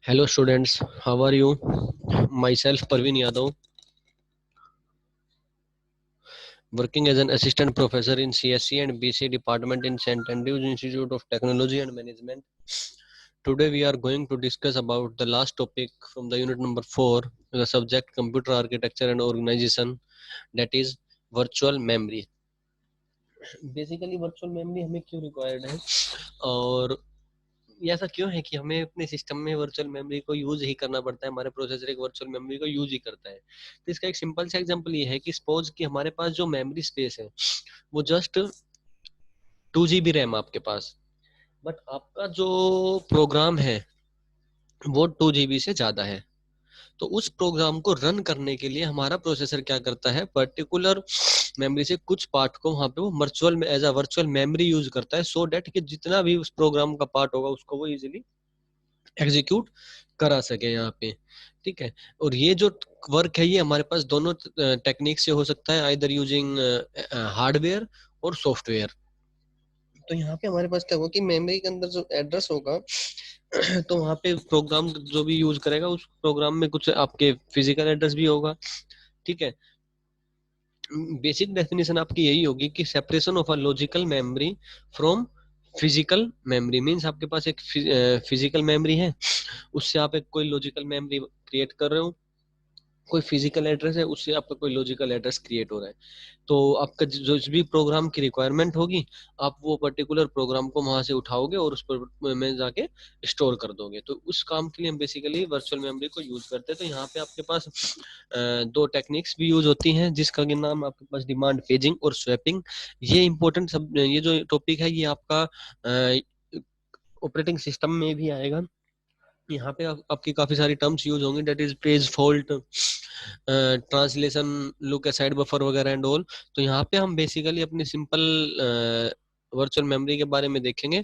Hello students, how are you? Myself Parveen Yadav, working as an assistant professor in CSC and BC department in St. Andrews Institute of Technology and Management. Today we are going to discuss about the last topic from the unit number 4, the subject computer architecture and organization, that is virtual memory. Basically virtual memory हमें क्यों required है और ये ऐसा क्यों है कि हमें अपने सिस्टम में वर्चुअल मेमोरी को यूज ही करना पड़ता है, हमारे प्रोसेसर एक वर्चुअल मेमोरी को यूज ही करता है। तो इसका एक सिंपल सा एग्जांपल ये है कि सपोज कि हमारे पास जो मेमोरी स्पेस है वो जस्ट 2 GB रैम आपके पास, बट आपका जो प्रोग्राम है वो 2 GB से ज्यादा है। तो उस प्रोग्राम को रन करने के लिए हमारा प्रोसेसर क्या करता है, पर्टिकुलर मेमोरी से कुछ पार्ट को वहां पे वो virtual as a virtual memory use करता है, सो डेट कि जितना भी उस प्रोग्राम का पार्ट होगा उसको वो इजीली एग्जीक्यूट करा सके यहाँ पे। ठीक है, और ये जो वर्क है ये हमारे पास दोनों टेक्निक से हो सकता है, आइदर यूजिंग हार्डवेयर और सॉफ्टवेयर। तो यहाँ पे हमारे पास क्या होगा कि मेमोरी के अंदर जो एड्रेस होगा तो वहाँ पे प्रोग्राम जो भी यूज करेगा उस प्रोग्राम में कुछ आपके फिजिकल एड्रेस भी होगा। ठीक है, बेसिक डेफिनेशन आपकी यही होगी कि separation of a logical memory from physical memory means आपके पास एक फिजिकल मेमोरी है, उससे आप एक कोई लॉजिकल मेमोरी क्रिएट कर रहे हो, कोई फिजिकल एड्रेस है उससे आपका कोई लॉजिकल एड्रेस क्रिएट हो रहा है। तो आपका जो भी प्रोग्राम की रिक्वायरमेंट होगी आप वो पर्टिकुलर प्रोग्राम को वहां से उठाओगे और उस पर में जाके स्टोर कर दोगे। तो उस काम के लिए हम बेसिकली वर्चुअल मेमोरी को यूज करते हैं। तो यहाँ पे आपके पास दो टेक्निक्स भी यूज होती हैं जिसका कि नाम आपके पास डिमांड पेजिंग और स्वैपिंग। ये इंपॉर्टेंट सब, ये जो टॉपिक है ये आपका ऑपरेटिंग सिस्टम में भी आएगा। यहाँ पे आपकी काफी सारी टर्म्स यूज होंगी, that is page fault, translation, look aside buffer वगैरह एंड ऑल। तो यहाँ पे हम बेसिकली अपनी सिंपल वर्चुअल मेमोरी के बारे में देखेंगे।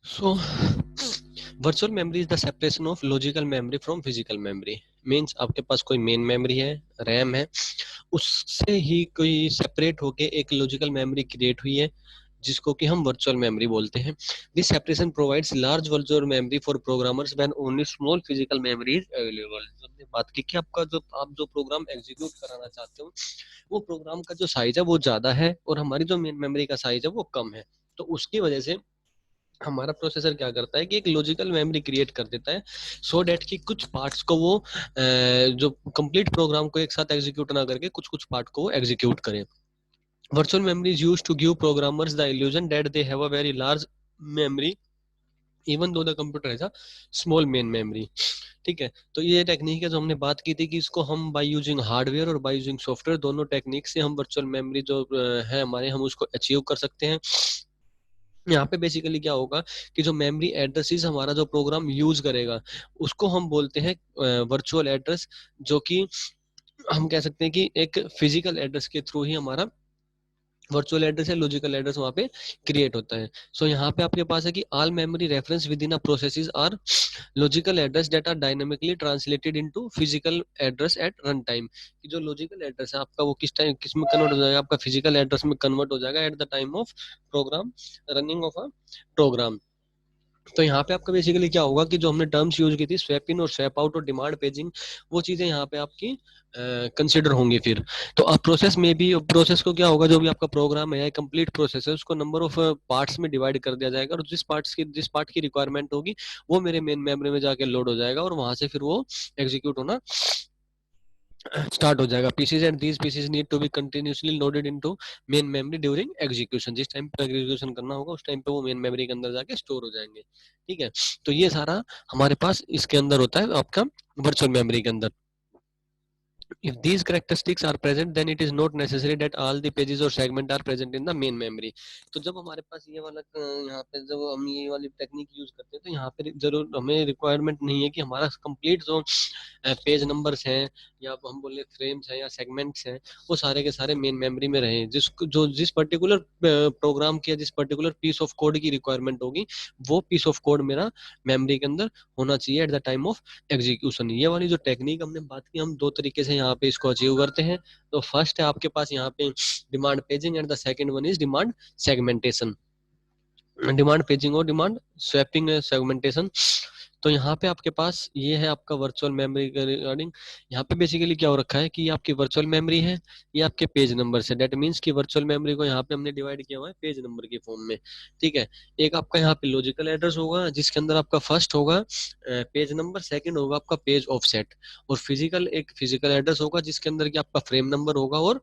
So virtual memory is the separation of logical memory from physical memory. Means आपके पास कोई मेन मेमोरी है, रैम है, उससे ही कोई सेपरेट होके एक लॉजिकल मेमोरी क्रिएट हुई है जिसको कि हम वर्चुअल मेमोरी बोलते हैं। This separation provides large virtual memory for programmers when only small physical memory is available. हमने बात की कि आपका जो आप जो प्रोग्राम एग्जीक्यूट कराना चाहते हो वो प्रोग्राम का जो साइज है वो ज्यादा है और हमारी जो मेन मेमोरी का साइज है वो कम है। तो उसकी वजह से हमारा प्रोसेसर क्या करता है कि एक लॉजिकल मेमोरी क्रिएट कर देता है, सो डेट कि कुछ पार्ट्स को वो जो कंप्लीट प्रोग्राम को एक साथ एग्जीक्यूट ना करके कुछ कुछ पार्ट को वो एग्जीक्यूट करे। Virtual memory is used to give programmers the illusion that they have a very large memory even though the computer has a small main memory। ठीक है, तो ये टेक्निक है जो हमने बात की थी कि इसको हम बाय यूजिंग हार्डवेयर और बाय यूजिंग सॉफ्टवेयर दोनों टेक्निक से हम वर्चुअल मेमोरी जो है हमारे, हम उसको अचीव कर सकते हैं। यहाँ पे बेसिकली क्या होगा कि जो मेमोरी एड्रेसेस हमारा जो प्रोग्राम यूज करेगा उसको हम बोलते हैं वर्चुअल एड्रेस, जो कि हम कह सकते हैं कि एक फिजिकल एड्रेस के थ्रू ही हमारा वर्चुअल एड्रेस है, लॉजिकल एड्रेस वहाँ पे क्रिएट होता है। सो यहाँ पे आपके पास है कि all memory reference within a processes are logical address that are dynamically translated into physical address at run time. कि जो लॉजिकल एड्रेस है आपका वो किस टाइम किस में कन्वर्ट हो जाएगा, आपका फिजिकल एड्रेस में कन्वर्ट हो जाएगा at the time of program running of a program. तो यहाँ पे आपका बेसिकली क्या होगा कि जो हमने टर्म्स यूज की थी स्वैप इन और स्वैप आउट और डिमांड पेजिंग, वो चीजें यहाँ पे आपकी कंसिडर होंगी। फिर तो आप प्रोसेस में भी, प्रोसेस को क्या होगा, जो भी आपका प्रोग्राम है या कंप्लीट प्रोसेस है उसको नंबर ऑफ पार्ट्स में डिवाइड कर दिया जाएगा और जिस पार्ट की रिक्वायरमेंट होगी वो मेरे मेन मेमोरी में जाके लोड हो जाएगा और वहां से फिर वो एग्जीक्यूट होना स्टार्ट हो जाएगा। Pieces and these pieces need to be continuously loaded into main memory during execution. जिस टाइम पे एग्जीक्यूशन करना होगा उस टाइम पे वो मेन मेमोरी के अंदर जाके स्टोर हो जाएंगे। ठीक है, तो ये सारा हमारे पास इसके अंदर होता है आपका वर्चुअल मेमोरी के अंदर। If these characteristics are present, then it is not necessary that all the pages or segment are present in the main memory। तो जब हमारे पास ये वाला यहाँ पे जब हम ये वाली टेक्निक यूज करते हैं तो यहाँ पे जरूर हमें रिक्वायरमेंट नहीं है कि हमारा कंप्लीट जो पेज नंबर्स हैं या हम बोले फ्रेम्स हैं या सेगमेंट्स हैं वो सारे के सारे मेन मेमोरी में रहें। जिस पर्टिकुलर प्रोग्राम की या जिस पर्टिकुलर पीस ऑफ कोड की रिक्वायरमेंट होगी वो पीस ऑफ कोड मेरा मेमोरी के अंदर होना चाहिए eight the time of execution. ये वाली जो टेक्निक हमने बात की, हम दो तरीके से यहाँ पे इसको अचीव करते हैं। तो फर्स्ट है आपके पास यहाँ पे demand paging and the second one is demand segmentation. Demand paging और डिमांड स्वैपिंग सेगमेंटेशन। तो यहाँ पे आपके पास ये है आपका वर्चुअल मेमोरी के रिगार्डिंग। यहाँ पे बेसिकली क्या हो रखा है कि ये आपकी वर्चुअल मेमोरी है, ये आपके पेज नंबर से, डेट मीन्स कि वर्चुअल मेमोरी को यहाँ पे हमने डिवाइड किया हुआ है पेज नंबर के फॉर्म में। ठीक है, एक आपका यहाँ पे लॉजिकल एड्रेस होगा जिसके अंदर आपका फर्स्ट होगा पेज नंबर, सेकंड होगा आपका पेज ऑफसेट, और फिजिकल एक फिजिकल एड्रेस होगा जिसके अंदर की आपका फ्रेम नंबर होगा और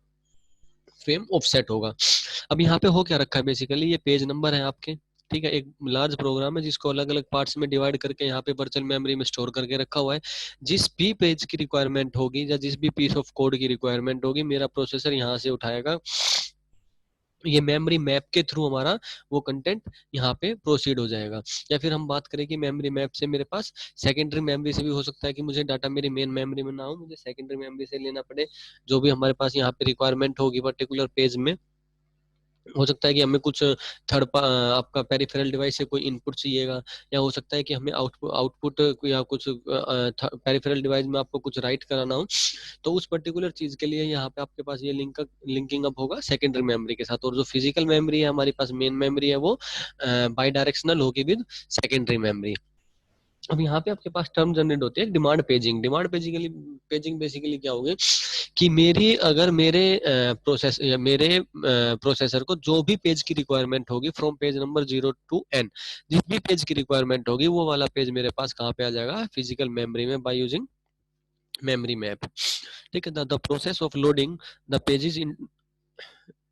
फ्रेम ऑफसेट होगा। अब यहाँ पे हो क्या रखा है, बेसिकली ये पेज नंबर है आपके। ठीक है, एक लार्ज प्रोग्राम है जिसको अलग अलग पार्ट्स में डिवाइड करके यहाँ पे वर्चुअल मेमोरी में स्टोर करके रखा हुआ है। जिस भी पेज की रिक्वायरमेंट होगी या जिस भी पीस ऑफ कोड की रिक्वायरमेंट होगी, मेरा प्रोसेसर यहाँ से उठाएगा, ये मेमोरी मैप के थ्रू हमारा वो कंटेंट यहाँ पे प्रोसीड हो जाएगा। या फिर हम बात करें कि मेमोरी मैप से मेरे पास सेकेंडरी मेमोरी से भी हो सकता है कि मुझे डाटा मेरी मेन मेमोरी में ना हो, मुझे सेकेंडरी मेमोरी से लेना पड़े, जो भी हमारे पास यहाँ पे रिक्वायरमेंट होगी पर्टिकुलर पेज में। हो सकता है कि हमें कुछ आपका पेरिफेरल डिवाइस से कोई इनपुट चाहिएगा, या हो सकता है कि हमें आउटपुट आउटपुट या कुछ पेरिफेरल डिवाइस में आपको कुछ राइट कराना हो, तो उस पर्टिकुलर चीज के लिए यहाँ पे आपके पास ये लिंकिंग अप होगा सेकेंडरी मेमोरी के साथ। और जो फिजिकल मेमोरी है हमारे पास, मेन मेमोरी है, वो बाई डायरेक्शनल होगी विद सेकेंडरी मेमोरी। अब यहाँ पे आपके पास टर्म जनरेट होती है demand paging. Demand paging paging basically क्या होगी कि मेरी अगर मेरे प्रोसेस या मेरे प्रोसेसर को जो भी पेज की रिक्वायरमेंट होगी from page number 0 to N, जिस भी पेज की रिक्वायरमेंट होगी वो वाला पेज मेरे पास कहाँ पे आ जाएगा, फिजिकल मेमोरी में, बाय यूजिंग मेमोरी मैप। ठीक है, the process of loading the pages in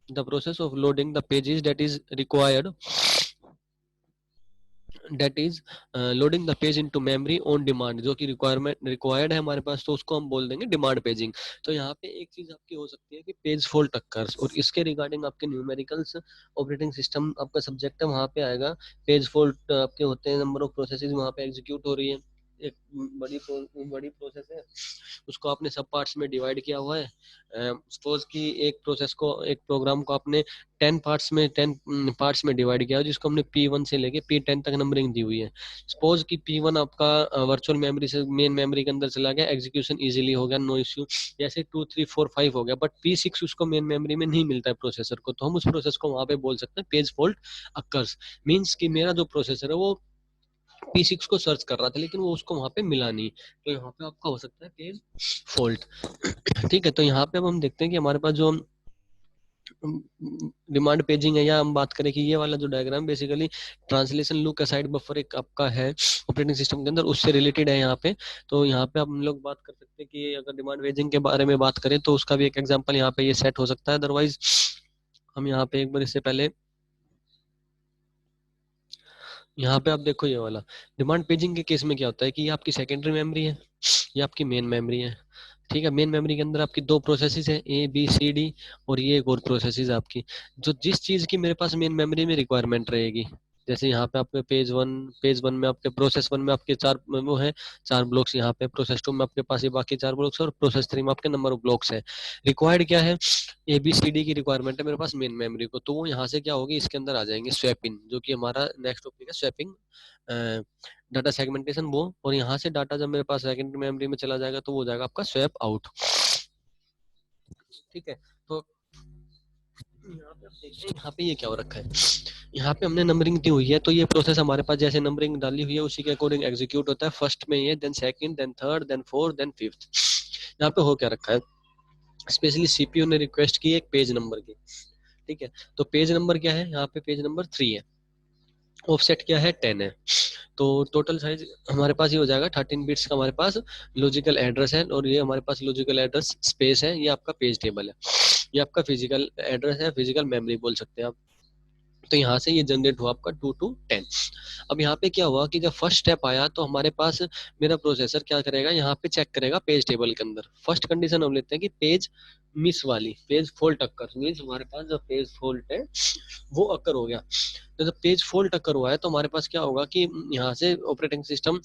the process of loading the pages that is loading the page into memory on demand, जो कि रिक्वायर्ड है हमारे पास, तो उसको हम बोल देंगे डिमांड पेजिंग। तो यहाँ पे एक चीज आपकी हो सकती है कि पेज फॉल्ट अकर्स, और इसके रिगार्डिंग आपके न्यूमेरिकल्स ऑपरेटिंग सिस्टम आपका सब्जेक्ट है, वहाँ पे आएगा पेज फॉल्ट आपके होते हैं, नंबर ऑफ प्रोसेसेस वहाँ पे एग्जीक्यूट हो रही है। एक बड़ी प्रोसेस है, उसको आपने सब पार्ट्स में डिवाइड किया हुआ है। सपोज कि एक प्रोसेस को, एक प्रोग्राम को आपने 10 पार्ट्स में डिवाइड किया है, जिसको हमने P1 से लेके P10 तक नंबरिंग दी हुई है। सपोज कि P1 आपका वर्चुअल मेमोरी से मेन मेमोरी के अंदर चला गया, एग्जीक्यूशन इजीली हो गया, नो इश्यू, जैसे 2 3 4 5 हो गया, बट P6 उसको मेन मेमोरी में नहीं मिलता है प्रोसेसर को, तो हम उस प्रोसेस को वहां पे बोल सकते हैं पेज फॉल्ट अकर्स। मीन्स कि मेरा जो प्रोसेसर है वो P6 को सर्च कर रहा था लेकिन वो उसको वहां पे मिला नहीं, तो यहाँ पे आपका हो सकता है पेज फॉल्ट। ठीक है, तो यहाँ पे अब हम देखते हैं कि हमारे पास जो डिमांड पेजिंग है, या हम बात करें कि ये वाला जो diagram basically translation look aside buffer एक आपका है ऑपरेटिंग सिस्टम के अंदर, उससे रिलेटेड है यहाँ पे। तो यहाँ पे हम लोग बात कर सकते हैं कि अगर डिमांड पेजिंग के बारे में बात करें तो उसका भी एक एग्जांपल यहाँ पे ये सेट हो सकता है। अदरवाइज हम यहाँ पे एक बार इससे पहले यहाँ पे आप देखो ये वाला डिमांड पेजिंग के केस में क्या होता है कि ये आपकी सेकेंडरी मेमोरी है, ये आपकी मेन मेमोरी है। ठीक है, मेन मेमोरी के अंदर आपकी दो प्रोसेसेस है A B C D, और ये एक और प्रोसेसेस है आपकी, जो जिस चीज की मेरे पास मेन मेमोरी में रिक्वायरमेंट रहेगी। जैसे यहाँ पे आपके पेज वन में आपके प्रोसेस 1 में आपके 4 वो है, 4 ब्लॉक्स, यहाँ पे प्रोसेस 2 में आपके पास ये बाकी 4 ब्लॉक्स है, और प्रोसेस 3 में आपके नंबर ऑफ ब्लॉक्स है। रिक्वायर्ड क्या है, ABCD की रिक्वायरमेंट है मेरे पास मेन मेमोरी को, तो वो यहाँ से क्या होगी, इसके अंदर आ जाएंगे स्वैप इन, जो कि हमारा नेक्स्ट टॉपिक है, स्वैपिंग डाटा सेगमेंटेशन वो, और यहाँ से डाटा जब मेरे पास सेकेंडरी मेमोरी में चला जाएगा तो वो हो जाएगा आपका स्वैप आउट। ठीक है, तो यहाँ पे आप देखते हैं, यहाँ पे ये क्या हो रखा है, यहाँ पे हमने नंबरिंग दी हुई है, तो ये प्रोसेस हमारे पास जैसे नंबरिंग डाली हुई है उसी के अकॉर्डिंग एग्जीक्यूट होता है। फर्स्ट में ये, then second, then third, then fourth, then fifth. यहाँ पे हो क्या रखा है, स्पेशली सीपीयू ने रिक्वेस्ट की एक पेज नंबर की। ठीक है, तो पेज नंबर क्या है, यहाँ पे पेज नंबर 3 है, ऑफसेट क्या है 10 है, तो टोटल साइज हमारे पास ये हो जाएगा 13 बिट्स का हमारे पास लॉजिकल एड्रेस है, और ये हमारे पास लॉजिकल एड्रेस स्पेस है, ये आपका पेज टेबल है, ये आपका फिजिकल एड्रेस है, फिजिकल मेमोरी बोल सकते हैं आप। तो यहाँ से ये जनरेट हुआ आपका 2 to 10। अब यहाँ पे क्या हुआ कि जब फर्स्ट स्टेप आया तो हमारे पास मेरा प्रोसेसर क्या करेगा, यहाँ पे चेक करेगा पेज टेबल के अंदर। फर्स्ट कंडीशन हम लेते हैं कि पेज मिस वाली, पेज फॉल्ट अक्कर, मीन्स हमारे पास जो पेज फॉल्ट है वो अक्कर हो गया। तो जब पेज फॉल्ट अक्कर हुआ है तो हमारे पास क्या होगा कि यहाँ से ऑपरेटिंग सिस्टम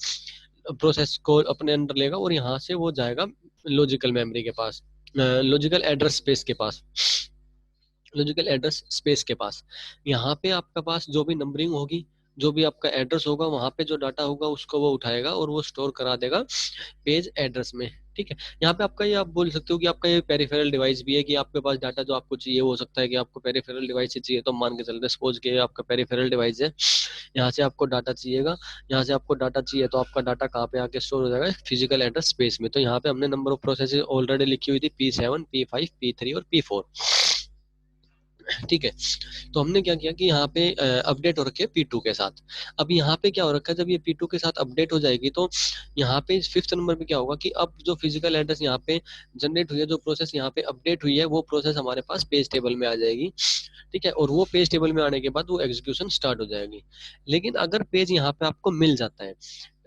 प्रोसेस को अपने अंदर लेगा, और यहाँ से वो जाएगा लॉजिकल मेमोरी के पास, लॉजिकल एड्रेस स्पेस के पास, लॉजिकल एड्रेस स्पेस के पास। यहाँ पे आपके पास जो भी नंबरिंग होगी, जो भी आपका एड्रेस होगा, वहां पे जो डाटा होगा उसको वो उठाएगा और वो स्टोर करा देगा पेज एड्रेस में। ठीक है। यहाँ पे आपका ये आप बोल सकते हो कि आपका ये पेरिफेरल डिवाइस भी है, कि आपके पास डाटा जो आपको चाहिए हो सकता है कि आपको पेरिफेरल डिवाइस से चाहिए, तो मान के चल रहे सपोज के आपका पेरिफेरल डिवाइस है, यहाँ से आपको डाटा चाहिएगा, यहाँ से आपको डाटा चाहिए तो आपका डाटा कहाँ पे आके स्टोर हो जाएगा, फिजिकल एड्रेस स्पेस में। तो यहाँ पे हमने नंबर ऑफ प्रोसेस ऑलरेडी लिखी हुई थी P7, P5, P3 और P4। ठीक है। तो हमने क्या किया कि यहाँ पे अपडेट हो रखे P2 के साथ। अब यहाँ पे क्या हो रखा है, जब ये P2 के साथ अपडेट हो जाएगी तो यहाँ पे 5th नंबर पे क्या होगा कि अब जो फिजिकल एड्रेस यहाँ पे जनरेट हुई है, जो प्रोसेस यहाँ पे अपडेट हुई है, वो प्रोसेस हमारे पास पेज टेबल में आ जाएगी। ठीक है। और वो पेज टेबल में आने के बाद वो एग्जीक्यूशन स्टार्ट हो जाएगी। लेकिन अगर पेज यहाँ पे आपको मिल जाता है,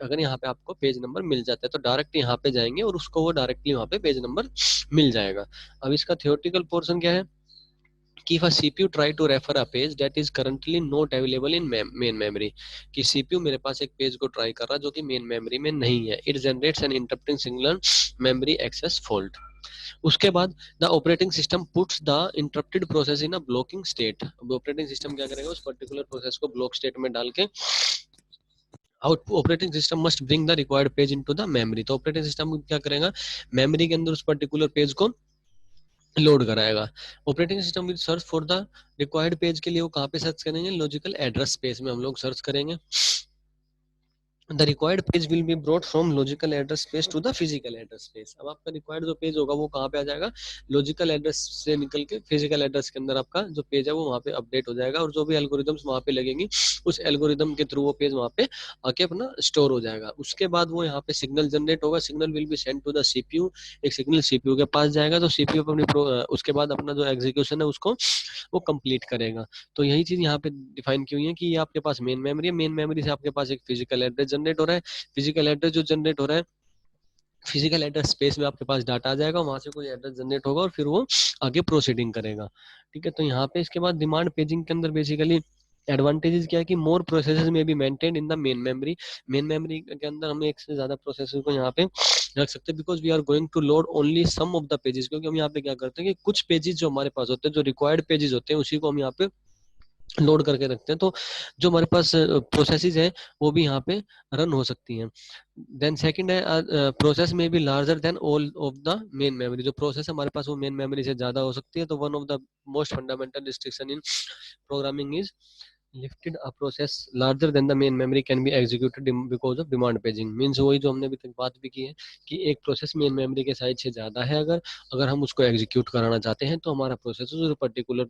अगर यहाँ पे आपको पेज नंबर मिल जाता है तो डायरेक्ट यहाँ पे जाएंगे और उसको वो डायरेक्टली वहाँ पे पेज नंबर मिल जाएगा। अब इसका थियोरेटिकल पोर्शन क्या है कि if a CPU try to refer a page that is currently not available in main memory, कि CPU मेरे पास एक पेज को ट्राई कर रहा है जो कि मेन मेमोरी में नहीं है, it generates an interrupting signal memory access fault। उसके बाद the operating system puts the interrupted process in a blocking state. अब ऑपरेटिंग सिस्टम क्या करेगा, उस पर्टिकुलर प्रोसेस को ब्लॉक स्टेट में डाल के out operating system must bring the required page into the memory. तो ऑपरेटिंग सिस्टम क्या करेगा, मेमोरी के अंदर उस पर्टिकुलर पेज को लोड कराएगा। Operating system will search for the required page के लिए वो कहाँ पे सर्च करेंगे, लॉजिकल एड्रेस स्पेस में हम लोग सर्च करेंगे। The required page will be brought from logical address space to the physical address space. अब आपका रिक्वायर्ड जो पेज होगा वो कहाँ पे आ जाएगा, लॉजिकल एड्रेस से निकल के फिजिकल एड्रेस के अंदर आपका जो पेज है वो वहाँ पे अपडेट हो जाएगा, और जो भी एल्गोरिदम्स वहाँ पे लगेंगी उस एल्गोरिदम के थ्रू वो पेज वहाँ पे आके अपना स्टोर हो जाएगा। उसके बाद वो यहाँ पे सिग्नल जनरेट होगा, signal will be send to the CPU, एक सिग्नल सीपीयू के पास जाएगा, तो सीपीयू अपनी उसके बाद अपना जो एग्जीक्यूशन है उसको वो कंप्लीट करेगा। तो यही चीज यहाँ पे डिफाइन की हुई है कि ये आपके पास मेन मेमोरी है, मेन मेमोरी से आपके पास एक फिजिकल एड्रेस जनरेट हो रहा है, फिजिकल एड्रेस जो जनरेट हो रहा है, फिजिकल एड्रेस स्पेस में आपके पास डाटा आ जाएगा, वहां से कोई एड्रेस जनरेट होगा और फिर वो आगे प्रोसीडिंग करेगा। ठीक है। तो यहाँ पे इसके बाद डिमांड पेजिंग के अंदर बेसिकली एडवांटेजेस क्या है कि मोर प्रोसेसेस में be maintain in the main memory. Main memory के अंदर हम एक से ज्यादा प्रोसेसर को यहाँ पे रख सकते हैं, because we are going to load only some of the pages. क्योंकि हम यहाँ पे क्या करते हैं कि कुछ पेजेस जो हमारे पास होते हैं, जो रिक्वायर्ड पेजेस होते हैं, उसी को हम यहाँ पे लोड करके रखते हैं। तो जो हमारे पास प्रोसेसेस है वो भी यहाँ पे रन हो सकती हैं। देन सेकंड है प्रोसेस में भी larger than all of the main memory. जो प्रोसेस हमारे पास वो मेन मेमोरी से ज्यादा हो सकती है। तो one of the most fundamental restriction in programming is lifted a process larger than the main memory can be executed because of demand paging. Means वही जो हमने अभी तक बात भी की है कि एक प्रोसेस मेन मेमोरी के साइज से ज्यादा है, अगर अगर हम उसको एग्जीक्यूट कराना चाहते हैं तो हमारा प्रोसेस जो पर्टिकुलर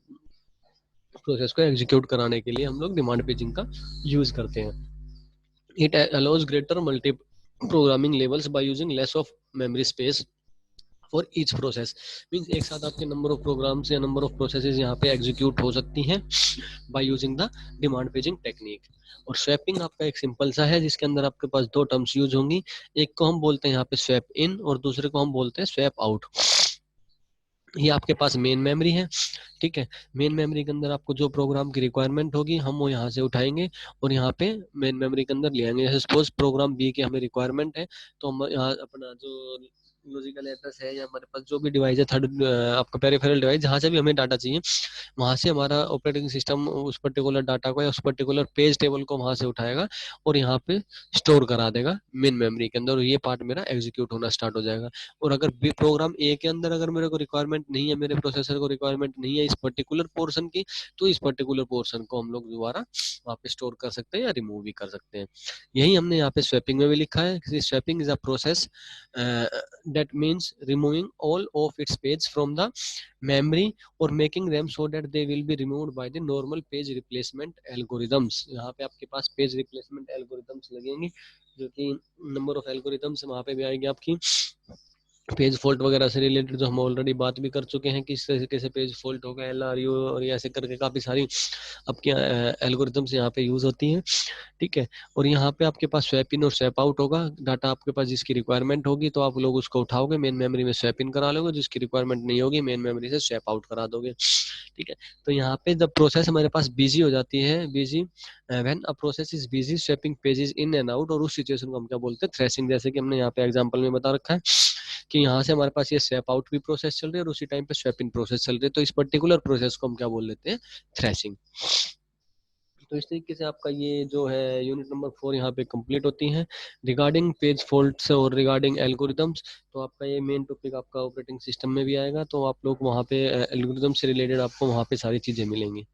प्रोसेस को एग्जीक्यूट कराने के लिए हम लोग डिमांड पेजिंग का यूज करते हैं। It allows greater multi programming levels by using less of memory space for each process. Means एक साथ आपके नंबर ऑफ प्रोग्राम्स या नंबर ऑफ प्रोसेसेस यहाँ पे एग्जीक्यूट हो सकती हैं by using the demand paging technique. और स्वैपिंग आपका एक सिंपल सा है जिसके अंदर आपके पास दो टर्म्स यूज होंगी, एक को हम बोलते हैं यहाँ पे स्वैप इन और दूसरे को हम बोलते हैं स्वैप आउट। ये आपके पास मेन मेमोरी है। ठीक है। मेन मेमोरी के अंदर आपको जो प्रोग्राम की रिक्वायरमेंट होगी हम वो यहाँ से उठाएंगे और यहाँ पे मेन मेमोरी के अंदर ले आएंगे। जैसे सपोज प्रोग्राम बी की हमें रिक्वायरमेंट है, तो हम यहाँ अपना जो लॉजिकल एड्रेस है या हमारे पास जो भी डिवाइस है, थर्ड आपका पेरिफेरल डिवाइस, जहाँ से भी हमें डाटा चाहिए वहां से हमारा ऑपरेटिंग सिस्टम उस पर्टिकुलर डाटा को या उस पर्टिकुलर पेज टेबल को वहां से उठाएगा और यहाँ पे स्टोर करा देगा मेन मेमोरी के अंदर, और ये पार्ट मेरा एग्जीक्यूट होना स्टार्ट हो जाएगा। और अगर प्रोग्राम ए के अंदर अगर मेरे को रिक्वायरमेंट नहीं है, मेरे प्रोसेसर को रिक्वायरमेंट नहीं है इस पर्टिकुलर पोर्शन की, तो इस पर्टिकुलर पोर्शन को हम लोग दोबारा वहाँ पे स्टोर कर सकते हैं या रिमूव भी कर सकते हैं। यही हमने यहाँ पे स्वैपिंग में भी लिखा है। Swapping is a process that means removing all of its page from the memory or making them so that they will be removed by the normal page replacement algorithms। यहाँ पे आपके पास पेज रिप्लेसमेंट एल्गोरिदम्स लगेंगे, जो कि number of algorithms वहाँ पे भी आएगी आपकी पेज फॉल्ट वगैरह से रिलेटेड, जो हम ऑलरेडी बात भी कर चुके हैं किस तरीके से पेज फॉल्ट होगा, LRU और ऐसे करके काफी सारी आपकी एल्गोरिदम्स यहाँ पे यूज होती हैं। ठीक है। और यहाँ पे आपके पास स्वैप इन और स्वैप आउट होगा। डाटा आपके पास जिसकी रिक्वायरमेंट होगी तो आप लोग उसको उठाओगे, मेन मेमोरी में स्वैप इन करा लोगे, जिसकी रिक्वायरमेंट नहीं होगी मेन मेमोरी से स्वैप आउट करा दोगे। ठीक है। तो यहाँ पे जब प्रोसेस हमारे पास बिजी हो जाती है, busy when a process is busy swapping pages in and out, और उस सिचुएशन को हम क्या बोलते हैं, थ्रेशिंग। जैसे कि हमने यहाँ पे एग्जांपल में बता रखा है कि यहाँ से हमारे पास ये स्वैप आउट भी प्रोसेस चल रही है और उसी टाइम पे स्वैप इन प्रोसेस चल रही है, तो इस पर्टिकुलर प्रोसेस को हम क्या बोल लेते हैं, थ्रेशिंग। तो इस तरीके से आपका ये जो है यूनिट नंबर 4 यहाँ पे कंप्लीट होती है। रिगार्डिंग पेज फॉल्ट्स और रिगार्डिंग एल्गोरिदम्स, तो आपका ये मेन टॉपिक आपका ऑपरेटिंग सिस्टम में भी आएगा, तो आप लोग वहाँ पे एल्गोरिदम से रिलेटेड आपको वहाँ पे सारी चीज़ें मिलेंगी।